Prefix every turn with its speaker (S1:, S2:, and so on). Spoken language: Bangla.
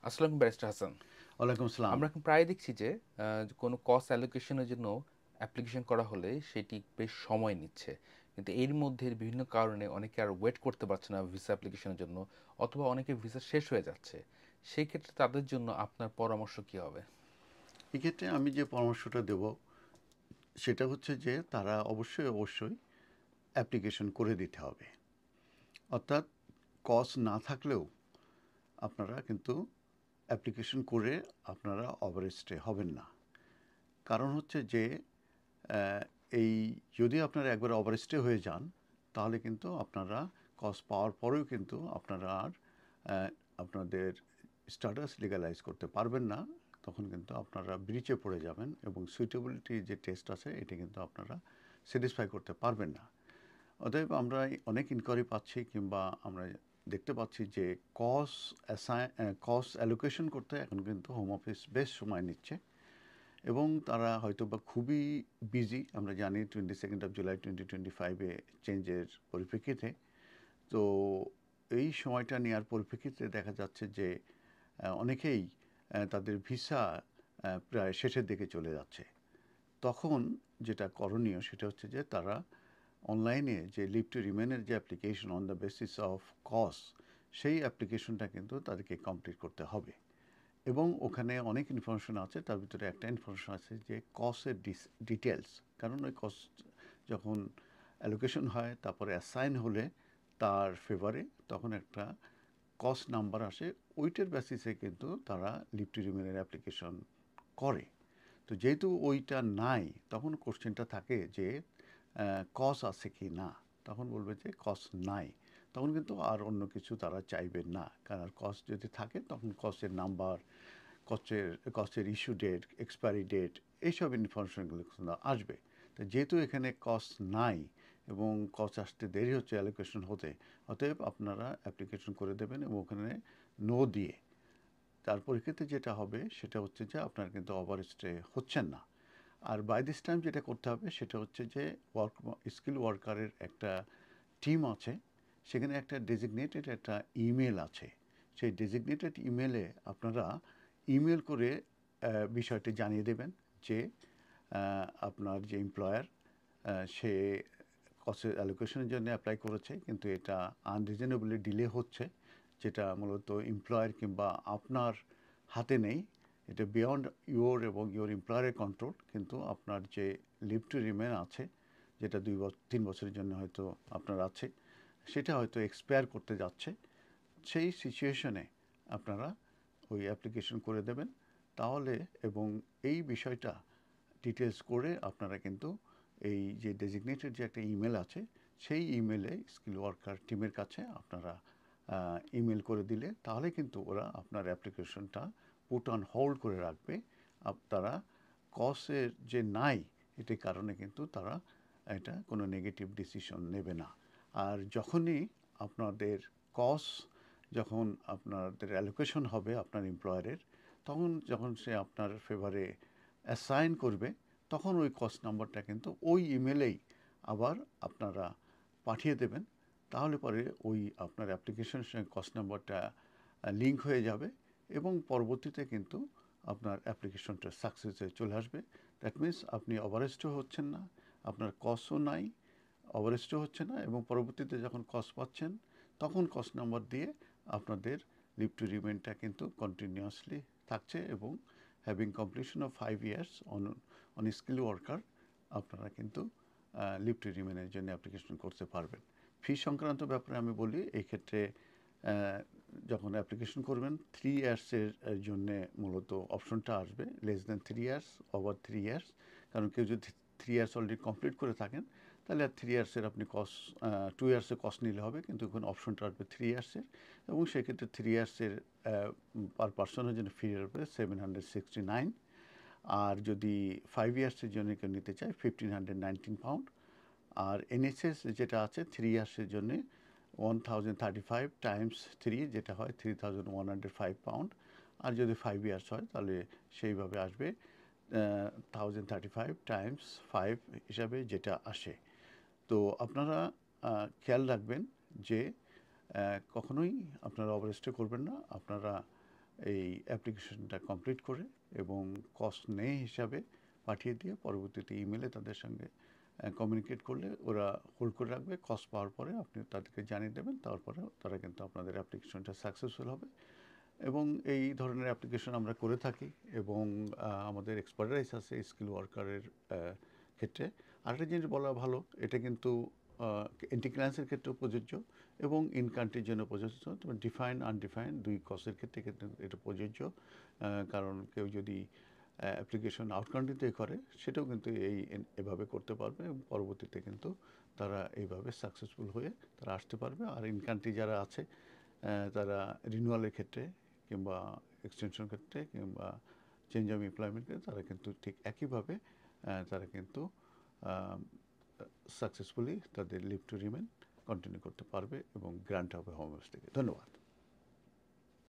S1: আসসালামু ব্যারিস্টার হাসান।
S2: ওয়ালাইকুম আসসালাম।
S1: আমরা এখন প্রায় দেখছি যে কোনো কস্ট অ্যালোকেশনের জন্য অ্যাপ্লিকেশন করা হলে সেটি বেশ সময় নিচ্ছে। কিন্তু এর মধ্যে বিভিন্ন কারণে অনেকে আর ওয়েট করতে পারছে না ভিসা অ্যাপ্লিকেশনের জন্য, অথবা অনেকে ভিসা শেষ হয়ে যাচ্ছে। সেই ক্ষেত্রে তাদের জন্য আপনার পরামর্শ কী হবে?
S2: এক্ষেত্রে আমি যে পরামর্শটা দেব সেটা হচ্ছে যে তারা অবশ্যই অ্যাপ্লিকেশন করে দিতে হবে। অর্থাৎ কস্ট না থাকলেও আপনারা কিন্তু অ্যাপ্লিকেশন করে আপনারা ওভার স্টে হবেন না। কারণ হচ্ছে যে আহ, এই যদি আপনারা একবার ওভার স্টে হয়ে যান তাহলে কিন্তু আপনারা কস্ট পাওয়ার পরেও কিন্তু আপনারা আর আহ, আপনাদের স্ট্যাটাস লিগ্যালাইজ করতে পারবেন না। তখন কিন্তু আপনারা ব্রিচে পড়ে যাবেন এবং সুইটেবিলিটি যে টেস্ট আছে এটা কিন্তু আপনারা স্যাটিসফাই করতে পারবেন না। অতএব আমরা অনেক ইনকোয়ারি পাচ্ছি কিংবা আমরা দেখতে পাচ্ছি যে কস্ট অ্যালোকেশন করতে এখন কিন্তু হোম অফিস বেশ সময় নিচ্ছে এবং তারা হয়তো বা খুবই বিজি। আমরা জানি 22 জুলাই 2025 চেঞ্জের পরিপ্রেক্ষিতে। তো এই সময়টা নেওয়ার পরিপ্রেক্ষিতে দেখা যাচ্ছে যে অনেকেই তাদের ভিসা প্রায় শেষের দিকে চলে যাচ্ছে। তখন যেটা করণীয় সেটা হচ্ছে যে তারা অনলাইনে যে লিভ টু রিমেনের যে application on the basis of cost, সেই অ্যাপ্লিকেশনটা কিন্তু তাদেরকে কমপ্লিট করতে হবে। এবং ওখানে অনেক ইনফরমেশন আছে, তার ভিতরে একটা ইনফরমেশন আছে যে কস্টের ডিটেলস। কারণ ওই কস্ট যখন অ্যালোকেশন হয় তারপরে অ্যাসাইন হলে তার ফেভারে তখন একটা কস্ট নাম্বার আসে। ওইটার বেসিসে কিন্তু তারা লিভ টু রিমেনের অ্যাপ্লিকেশন করে। তো যেহেতু ওইটা নাই তখন কোশ্চেনটা থাকে যে কস আছে কি না। তখন বলবে যে কস নাই। তখন কিন্তু আর অন্য কিছু তারা চাইবে না, কারণ কস যদি থাকে তখন কসের নাম্বার, কস্টের কস্টের ইস্যু ডেট, এক্সপায়ারি ডেট, এইসব ইনফরমেশনগুলো কিন্তু আসবে। তো যেহেতু এখানে কস্ট নাই এবং কস্ট আসতে দেরি হচ্ছে অ্যালোকেশন হতে, অতএব আপনারা অ্যাপ্লিকেশন করে দেবেন এবং ওখানে নো দিয়ে তার পরিপ্রেক্ষিতে যেটা হবে সেটা হচ্ছে যে আপনার কিন্তু ওভার স্টে হচ্ছেন না। আর বাই দিস টাইম যেটা করতে হবে সেটা হচ্ছে যে স্কিল ওয়ার্কারের একটা টিম আছে। সেখানে একটা ডেজিগনেটেড একটা ইমেল আছে। সেই ডেজিগনেটেড ইমেলে আপনারা ইমেল করে বিষয়টি জানিয়ে দেবেন যে আপনার যে এমপ্লয়ার সে কস্ট অ্যালোকেশনের জন্য অ্যাপ্লাই করেছে কিন্তু এটা আনরিজনেবলি ডিলে হচ্ছে, যেটা মূলত এমপ্লয়ার কিংবা আপনার হাতে নেই। এটা বিয়ন্ড ইওর এবং ইওর এমপ্লয়ারের কন্ট্রোল। কিন্তু আপনার যে লিভ টু রিমেন আছে, যেটা 3 বছরের জন্য হয়তো আপনার আছে, সেটা হয়তো এক্সপায়ার করতে যাচ্ছে। সেই সিচুয়েশনে আপনারা ওই অ্যাপ্লিকেশন করে দেবেন তাহলে। এবং এই বিষয়টা ডিটেলস করে আপনারা কিন্তু এই যে ডেজিগনেটেড যে একটা ইমেল আছে সেই ইমেলে স্কিল ওয়ার্কার টিমের কাছে আপনারা ইমেল করে দিলে তাহলে কিন্তু ওরা আপনার অ্যাপ্লিকেশনটা পুট অন হোল্ড করে রাখবে। তারা কসের যে নাই এটির কারণে কিন্তু তারা এটা কোনো নেগেটিভ ডিসিশন নেবে না। আর যখনই আপনাদের কস যখন আপনাদের অ্যালোকেশন হবে আপনার এমপ্লয়ারের, তখন যখন সে আপনার ফেভারে অ্যাসাইন করবে তখন ওই কস্ট নাম্বারটা কিন্তু ওই ইমেলেই আবার আপনারা পাঠিয়ে দেবেন। তাহলে পরে ওই আপনার অ্যাপ্লিকেশনের সঙ্গে কস্ট নাম্বারটা লিঙ্ক হয়ে যাবে এবং পরবর্তীতে কিন্তু আপনার অ্যাপ্লিকেশনটা সাকসেসে চলে আসবে। দ্যাট মিন্স আপনি ওভারেস্টও হচ্ছেন না, আপনার কস্টও নাই, ওভারেস্টও হচ্ছে না এবং পরবর্তীতে যখন কস্ট পাচ্ছেন তখন কস্ট নাম্বার দিয়ে আপনাদের লিভ টু রিমেনটা কিন্তু কন্টিনিউয়াসলি থাকছে এবং having completion of 5 years on skill worker আপনারা কিন্তু লিভ টু রিমেনের জন্য অ্যাপ্লিকেশন করতে পারবেন। ফি সংক্রান্ত ব্যাপারে আমি বলি, এই ক্ষেত্রে যখন অ্যাপ্লিকেশন করবেন 3 ইয়ার্সের জন্যে মূলত অপশনটা আসবে, less than 3 years, over 3 years. কারণ কেউ যদি 3 ইয়ার্স অলরেডি কমপ্লিট করে থাকেন তাহলে আর 3 ইয়ার্সের আপনি কস্ট 2 ইয়ার্সের কস্ট নিলে হবে, কিন্তু এখন অপশনটা আসবে 3 ইয়ার্সের। এবং সেক্ষেত্রে 3 ইয়ার্সের পার পার্সনের জন্য ফি আসবে 769। আর যদি 5 ইয়ার্সের জন্য কেউ নিতে চায় 1519 পাউন্ড। আর এনএসএস যেটা আছে 3 ইয়ার্সের জন্যে 1035 টাইমস 3, যেটা হয় 3105 পাউন্ড। আর যদি 5 ইয়ার্স হয় তাহলে সেইভাবে আসবে 1035 টাইমস 5 হিসাবে যেটা আসে। তো আপনারা খেয়াল রাখবেন যে কখনোই আপনারা ওভারস্টে করবেন না। আপনারা এই অ্যাপ্লিকেশনটা কমপ্লিট করে এবং কস্ট নেই হিসাবে পাঠিয়ে দিয়ে পরবর্তীতে ইমেলে তাদের সঙ্গে কমিউনিকেট করলে ওরা হোল্ড করে রাখবে। কস্ট পাওয়ার পরে আপনি তাদেরকে জানিয়ে দেবেন, তারপরে তারা কিন্তু আপনাদের অ্যাপ্লিকেশনটা সাকসেসফুল হবে। এবং এই ধরনের অ্যাপ্লিকেশন আমরা করে থাকি এবং আমাদের এক্সপার্টাইজ আছে স্কিল ওয়ার্কারের ক্ষেত্রে। আরেকটা জিনিস বলা ভালো, এটা কিন্তু এন্টি ক্লায়েন্টসের ক্ষেত্রেও প্রযোজ্য এবং ইন কান্ট্রির জন্য প্রযোজ্য। তবে ডিফাইন আনডিফাইন দুই কসের ক্ষেত্রে কিন্তু এটা প্রযোজ্য। কারণ কেউ যদি অ্যাপ্লিকেশন আউট কান্ট্রিতে করে সেটাও কিন্তু এভাবে করতে পারবে এবং পরবর্তীতে কিন্তু তারা এইভাবে সাকসেসফুল হয়ে তারা আসতে পারবে। আর ইন কান্ট্রি যারা আছে তারা রিনিউয়ালের ক্ষেত্রে কিংবা এক্সটেনশন ক্ষেত্রে কিংবা চেঞ্জ অফ এমপ্লয়মেন্ট ক্ষেত্রে তারা কিন্তু ঠিক একইভাবে তারা কিন্তু সাকসেসফুলি তাদের লিভ টু রিমেন কন্টিনিউ করতে পারবে এবং গ্রান্ট হবে হোম অফিস থেকে। ধন্যবাদ।